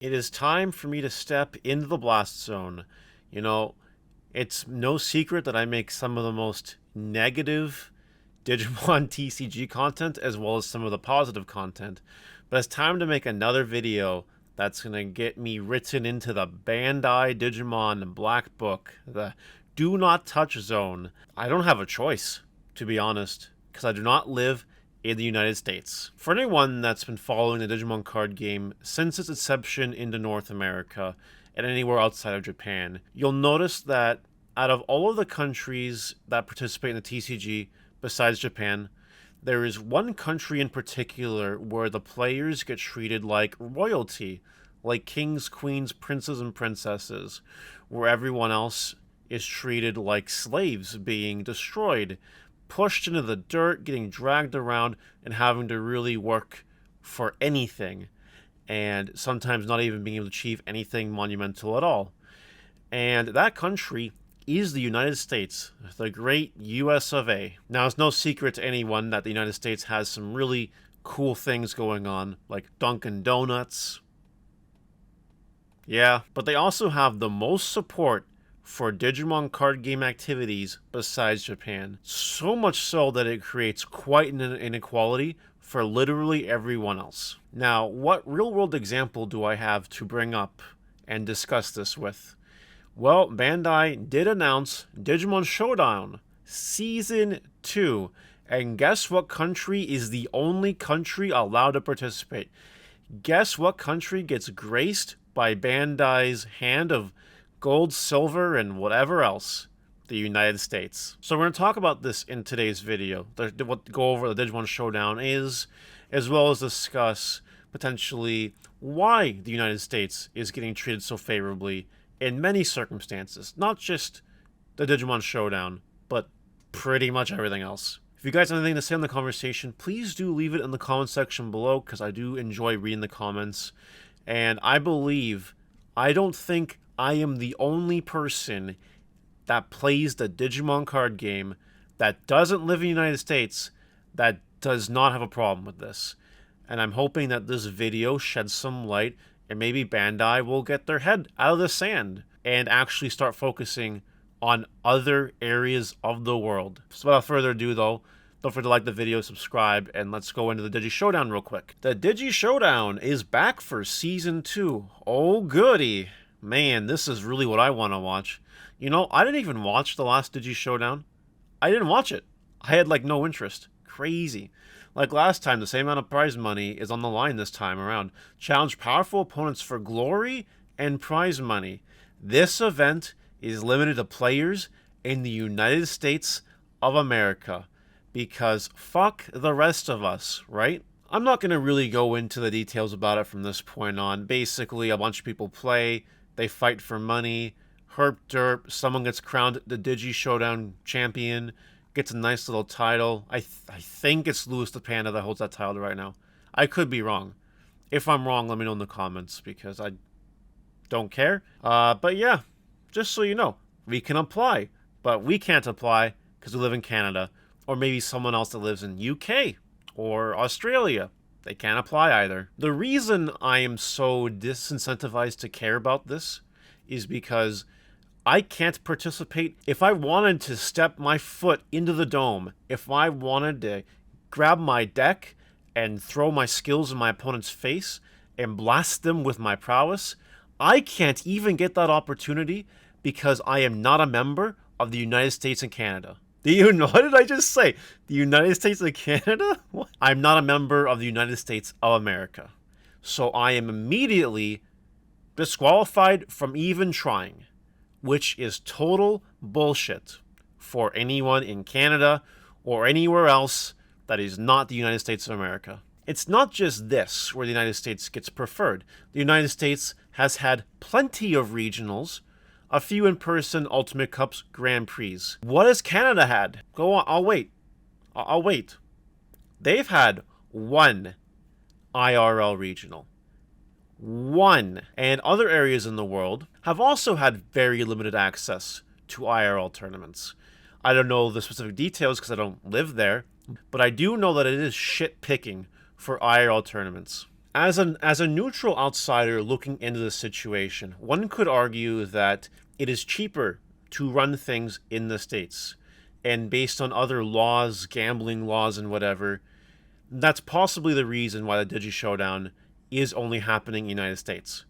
It is time for me to step into the blast zone. You know, it's no secret that I make some of the most negative Digimon TCG content as well as some of the positive content. But it's time to make another video that's going to get me written into the Bandai Digimon Black Book, the Do Not Touch Zone. I don't have a choice, to be honest, because I do not live in the United States. For anyone that's been following the Digimon card game since its inception into North America and anywhere outside of Japan, you'll notice that out of all of the countries that participate in the TCG besides Japan, there is one country in particular where the players get treated like royalty, like kings, queens, princes, and princesses, where everyone else is treated like slaves being destroyed, pushed into the dirt, getting dragged around, and having to really work for anything, and sometimes not even being able to achieve anything monumental at all. And that country is the United States, the great US of A. Now, it's no secret to anyone that the United States has some really cool things going on, like Dunkin' Donuts. Yeah, but they also have the most support for Digimon card game activities besides Japan. So much so that it creates quite an inequality for literally everyone else. Now, what real-world example do I have to bring up and discuss this with? Well, Bandai did announce Digimon Showdown Season 2, and guess what country is the only country allowed to participate? Guess what country gets graced by Bandai's hand of gold, silver, and whatever else? The United States. So we're going to talk about this in today's video. Go over the Digimon Showdown is, as well as discuss potentially why the United States is getting treated so favorably in many circumstances. Not just the Digimon Showdown, but pretty much everything else. If you guys have anything to say in the conversation, please do leave it in the comment section below, because I do enjoy reading the comments. And I don't think I am the only person that plays the Digimon card game that doesn't live in the United States that does not have a problem with this. And I'm hoping that this video sheds some light, and maybe Bandai will get their head out of the sand and actually start focusing on other areas of the world. So without further ado though, don't forget to like the video, subscribe, and let's go into the Digi-Showdown real quick. The Digi-Showdown is back for Season 2. Oh goody. Man, this is really what I want to watch. You know, I didn't even watch the last Digi-Showdown. I didn't watch it. I had, like, no interest. Crazy. Like last time, the same amount of prize money is on the line this time around. Challenge powerful opponents for glory and prize money. This event is limited to players in the United States of America, because fuck the rest of us, right? I'm not going to really go into the details about it from this point on. Basically, a bunch of people play, they fight for money, herp derp, someone gets crowned the Digi-Showdown champion, gets a nice little title. I think it's Louis the Panda that holds that title right now. I could be wrong. If I'm wrong, let me know in the comments, because I don't care. But yeah, just so you know, we can apply, but we can't apply because we live in Canada, or maybe someone else that lives in UK or Australia. They can't apply either. The reason I am so disincentivized to care about this is because I can't participate. If I wanted to step my foot into the dome, if I wanted to grab my deck and throw my skills in my opponent's face and blast them with my prowess, I can't even get that opportunity because I am not a member of the United States and Canada. What did I just say? The United States and Canada? What? I'm not a member of the United States of America. So I am immediately disqualified from even trying, which is total bullshit for anyone in Canada or anywhere else that is not the United States of America. It's not just this where the United States gets preferred. The United States has had plenty of regionals, a few in-person Ultimate Cups, Grand Prix. What has Canada had? Go on, I'll wait. I'll wait. They've had one IRL regional. One. And other areas in the world have also had very limited access to IRL tournaments. I don't know the specific details because I don't live there, but I do know that it is shit picking for IRL tournaments. As a neutral outsider looking into the situation, one could argue that it is cheaper to run things in the States. And based on other laws, gambling laws and whatever, that's possibly the reason why the Digi-Showdown is only happening in the United States.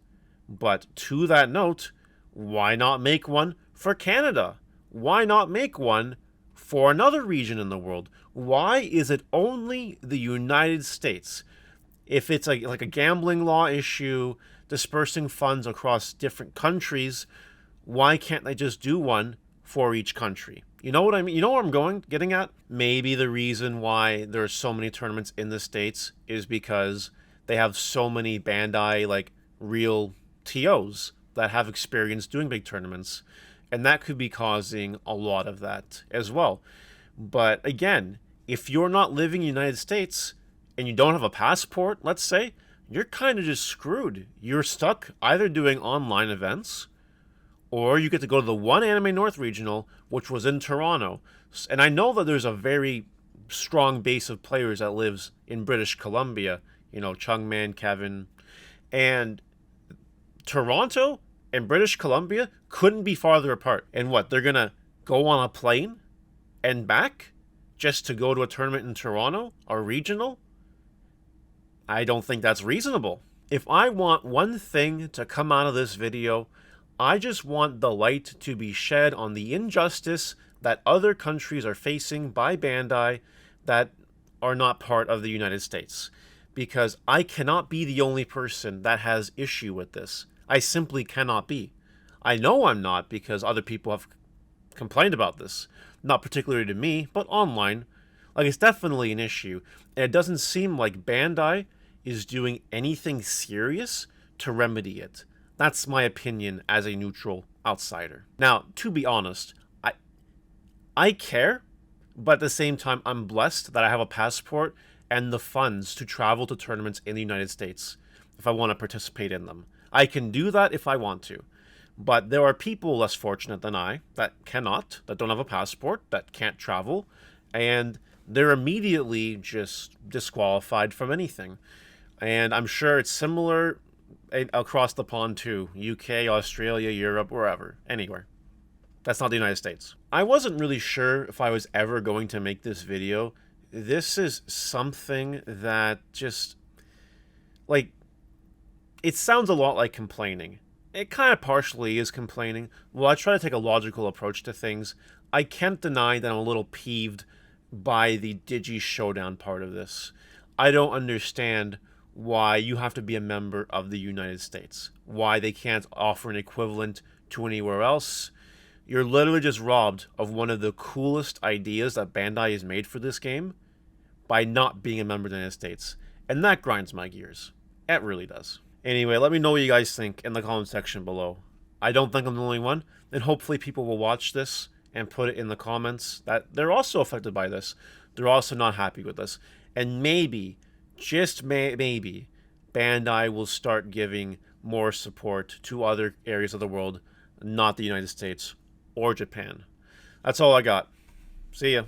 But to that note, why not make one for Canada? Why not make one for another region in the world? Why is it only the United States? If it's like a gambling law issue, dispersing funds across different countries, why can't they just do one for each country? You know what I mean? You know where I'm getting at? Maybe the reason why there are so many tournaments in the States is because they have so many Bandai, like, real TOs that have experience doing big tournaments. And that could be causing a lot of that as well. But again, if you're not living in the United States and you don't have a passport, let's say, you're kind of just screwed. You're stuck either doing online events, or you get to go to the one Anime North Regional, which was in Toronto. And I know that there's a very strong base of players that lives in British Columbia. You know, Chungman, Kevin. And Toronto and British Columbia couldn't be farther apart. And what, they're going to go on a plane and back just to go to a tournament in Toronto, or regional? I don't think that's reasonable. If I want one thing to come out of this video, I just want the light to be shed on the injustice that other countries are facing by Bandai that are not part of the United States. Because I cannot be the only person that has issue with this. I simply cannot be. I know I'm not, because other people have complained about this. Not particularly to me, but online. Like, it's definitely an issue. And it doesn't seem like Bandai is doing anything serious to remedy it. That's my opinion as a neutral outsider. Now, to be honest, I care, but at the same time, I'm blessed that I have a passport and the funds to travel to tournaments in the United States if I want to participate in them. I can do that if I want to. But there are people less fortunate than I that cannot, that don't have a passport, that can't travel, and they're immediately just disqualified from anything. And I'm sure it's similar across the pond too. UK, Australia, Europe, wherever. Anywhere. That's not the United States. I wasn't really sure if I was ever going to make this video. This is something that just, like, it sounds a lot like complaining. It kind of partially is complaining. Well, I try to take a logical approach to things. I can't deny that I'm a little peeved by the Digi-Showdown part of this. I don't understand why you have to be a member of the United States. Why they can't offer an equivalent to anywhere else. You're literally just robbed of one of the coolest ideas that Bandai has made for this game by not being a member of the United States. And that grinds my gears. It really does. Anyway, let me know what you guys think in the comment section below. I don't think I'm the only one, and hopefully people will watch this and put it in the comments that they're also affected by this. They're also not happy with this. And maybe, just maybe, Bandai will start giving more support to other areas of the world, not the United States or Japan. That's all I got. See ya.